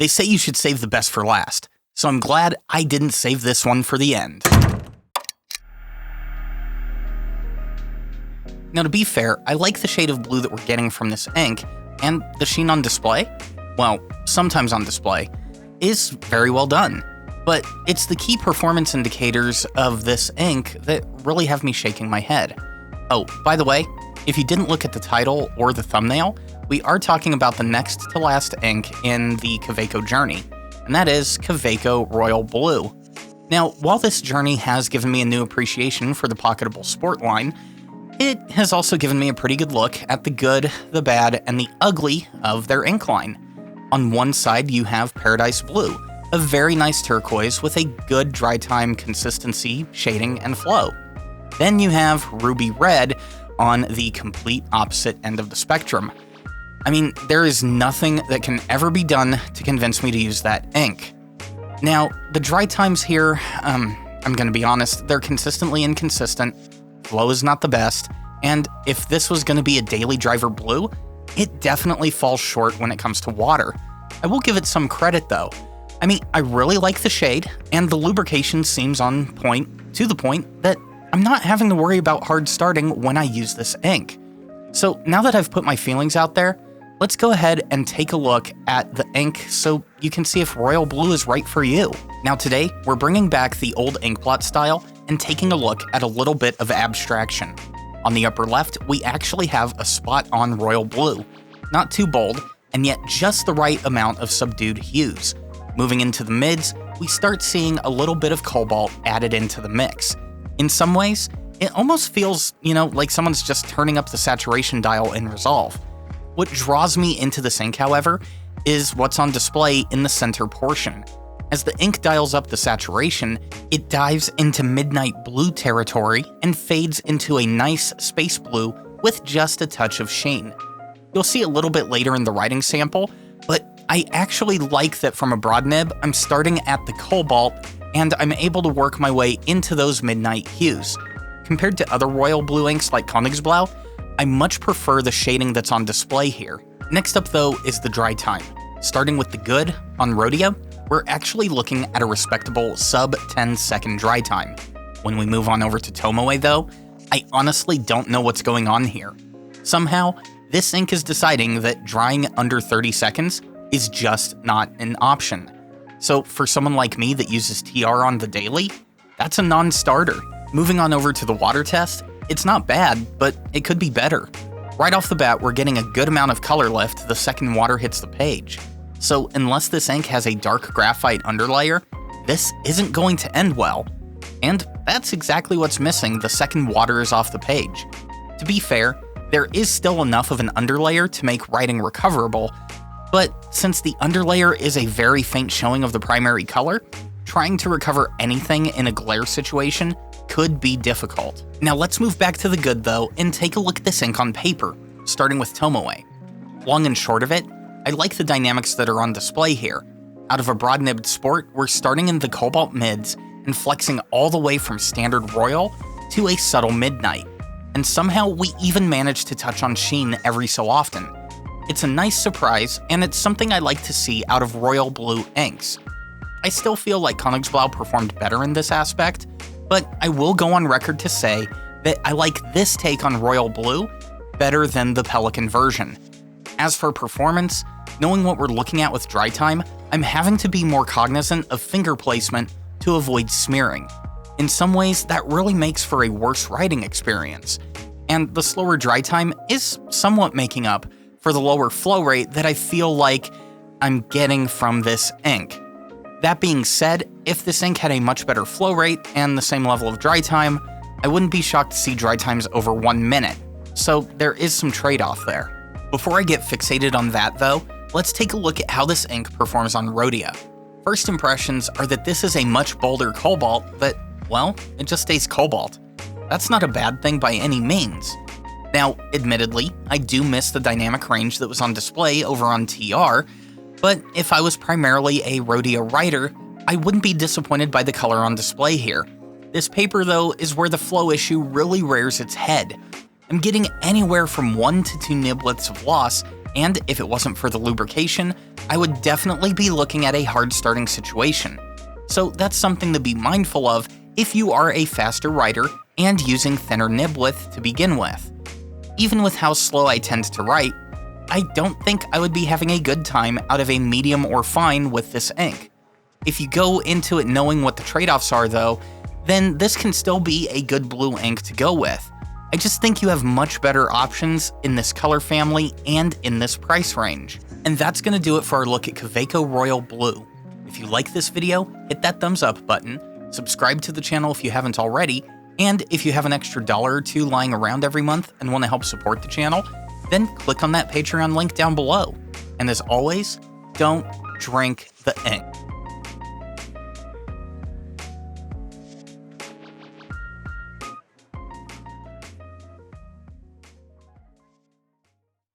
They say you should save the best for last, so I'm glad I didn't save this one for the end. Now, to be fair, I like the shade of blue that we're getting from this ink, and the sheen on display, well, sometimes on display, is very well done. But it's the key performance indicators of this ink that really have me shaking my head. Oh, by the way, if you didn't look at the title or the thumbnail, we are talking about the next to last ink in the Kaweco journey, and that is Kaweco Royal Blue. Now, while this journey has given me a new appreciation for the pocketable sport line, it has also given me a pretty good look at the good, the bad, and the ugly of their ink line. On one side, you have Paradise Blue, a very nice turquoise with a good dry time consistency, shading, and flow. Then you have Ruby Red on the complete opposite end of the spectrum. I mean, there is nothing that can ever be done to convince me to use that ink. Now, the dry times here, I'm gonna be honest, they're consistently inconsistent, flow is not the best, and if this was gonna be a daily driver blue, it definitely falls short when it comes to water. I will give it some credit though. I mean, I really like the shade, and the lubrication seems on point, to the point that I'm not having to worry about hard starting when I use this ink. So now that I've put my feelings out there, let's go ahead and take a look at the ink so you can see if Royal Blue is right for you. Now today, we're bringing back the old ink blot style and taking a look at a little bit of abstraction. On the upper left, we actually have a spot on Royal Blue. Not too bold, and yet just the right amount of subdued hues. Moving into the mids, we start seeing a little bit of cobalt added into the mix. In some ways, it almost feels, like someone's just turning up the saturation dial in Resolve. What draws me into this ink, however, is what's on display in the center portion. As the ink dials up the saturation, it dives into midnight blue territory and fades into a nice space blue with just a touch of sheen. You'll see a little bit later in the writing sample, but I actually like that from a broad nib, I'm starting at the cobalt and I'm able to work my way into those midnight hues. Compared to other royal blue inks like Konigsblau, I much prefer the shading that's on display here. Next up though is the dry time. Starting with the good, on Rodeo, we're actually looking at a respectable sub 10 second dry time. When we move on over to Tomoe though, I honestly don't know what's going on here. Somehow, this ink is deciding that drying under 30 seconds is just not an option. So for someone like me that uses TR on the daily, that's a non-starter. Moving on over to the water test, it's not bad, but it could be better. Right off the bat, we're getting a good amount of color lift the second water hits the page. So unless this ink has a dark graphite underlayer, this isn't going to end well. And that's exactly what's missing the second water is off the page. To be fair, there is still enough of an underlayer to make writing recoverable, but since the underlayer is a very faint showing of the primary color, trying to recover anything in a glare situation could be difficult. Now let's move back to the good though and take a look at this ink on paper, starting with Tomoe. Long and short of it, I like the dynamics that are on display here. Out of a broad-nibbed sport, we're starting in the cobalt mids and flexing all the way from standard royal to a subtle midnight. And somehow we even manage to touch on sheen every so often. It's a nice surprise, and it's something I like to see out of royal blue inks. I still feel like Konigsblau performed better in this aspect, but I will go on record to say that I like this take on royal blue better than the Pelican version. As for performance, knowing what we're looking at with dry time, I'm having to be more cognizant of finger placement to avoid smearing. In some ways, that really makes for a worse writing experience, and the slower dry time is somewhat making up for the lower flow rate that I feel like I'm getting from this ink. That being said, if this ink had a much better flow rate and the same level of dry time, I wouldn't be shocked to see dry times over 1 minute, so there is some trade-off there. Before I get fixated on that though, let's take a look at how this ink performs on Rhodia. First impressions are that this is a much bolder cobalt, but, well, it just stays cobalt. That's not a bad thing by any means. Now, admittedly, I do miss the dynamic range that was on display over on TR, but if I was primarily a Rhodia writer, I wouldn't be disappointed by the color on display here. This paper though is where the flow issue really rears its head. I'm getting anywhere from 1 to 2 niblets of loss And if it wasn't for the lubrication, I would definitely be looking at a hard starting situation. So that's something to be mindful of if you are a faster writer and using thinner nib width to begin with. Even with how slow I tend to write, I don't think I would be having a good time out of a medium or fine with this ink. If you go into it knowing what the trade-offs are though, then this can still be a good blue ink to go with. I just think you have much better options in this color family and in this price range. And that's gonna do it for our look at Kaweco Royal Blue. If you like this video, hit that thumbs up button, subscribe to the channel if you haven't already, and if you have an extra $1 or $2 lying around every month and want to help support the channel, then click on that Patreon link down below. And as always, don't drink the ink.